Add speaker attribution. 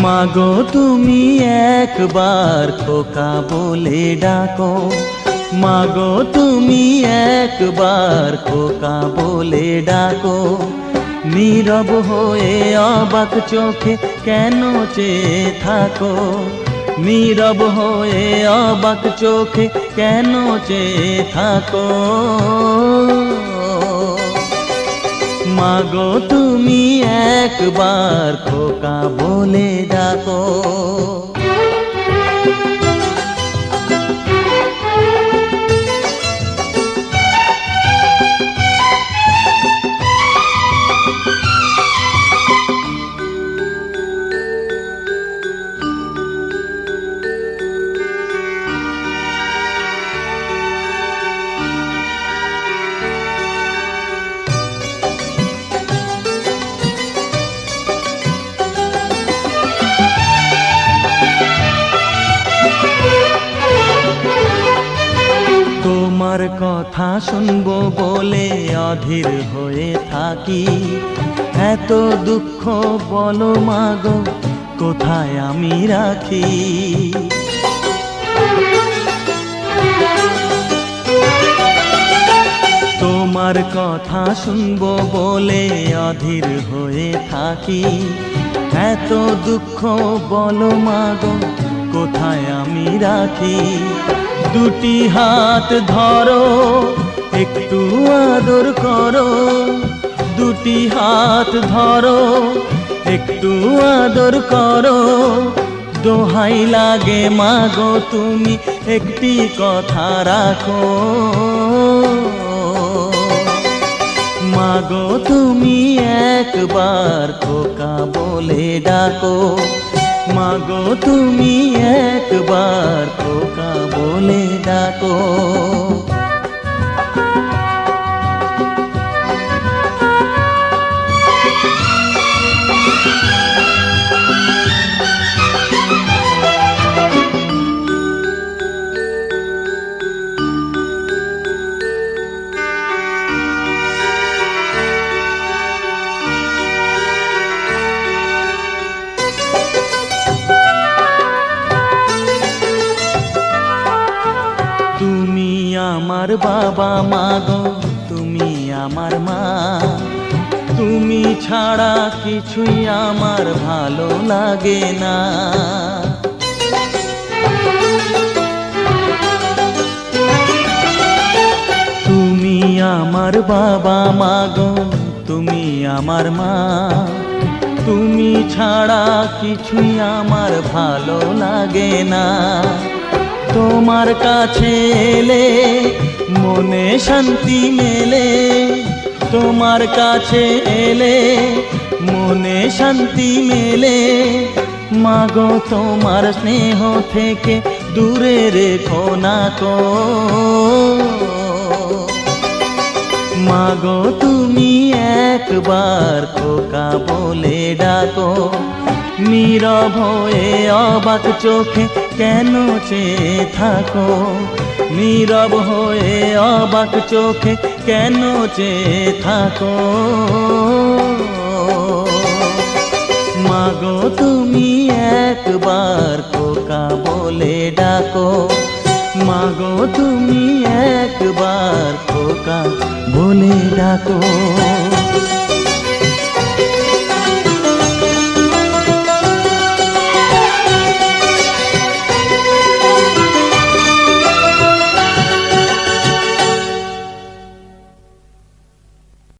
Speaker 1: মাগো তুমি একবার খোকা বলে ডাকো, মাগো তুমি একবার খোকা বলে ডাকো। নীরব হয়ে অবাক চোখে কেন চেয়ে থাকো, নীরব হয়ে অবাক চোখে কেন চেয়ে থাকো। মাগো তুমি একবার খোকা বলে ডাকো। তোমার কথা শুনবো বলে অধীর হয়ে থাকি, এত দুঃখ বলো মাগো কোথায় আমি রাখি। তোমার কথা শুনবো বলে অধীর হয়ে থাকি, এত দুঃখ বলো মাগো কোথায় আমি রাখি। দুটি হাত ধরো একটু আদর করো, দুটি হাত ধরো একটু আদর করো। দোহাই লাগে মাগো তুমি একটি কথা রাখো, মাগো তুমি একবার খোকা বলে ডাকো, মাগো তুমি একবার খোকা বলে ডাকো। তুমি আমার বাবা মাগো তুমি আমার মা, তুমি ছাড়া কিছুই আমার ভালো লাগে না। তুমি আমার বাবা মাগো তুমি আমার মা, তুমি ছাড়া কিছুই আমার ভালো লাগে না। তোমার কাছে এলে মনে শান্তি মেলে, তোমার কাছে এলে মনে শান্তি মেলে। মাগো তোমার স্নেহ থেকে দূরে রেখো না কো, মাগো তুমি একবার খোকা বলে ডাকো। নীরব হয়ে অবাক চোখে কেন চেয়ে থাকো, নীরব হয়ে অবাক চোখে কেন চেয়ে থাকো। মাগো তুমি একবার খোকা বলে ডাকো, মাগো তুমি একবার খোকা বলে ডাকো।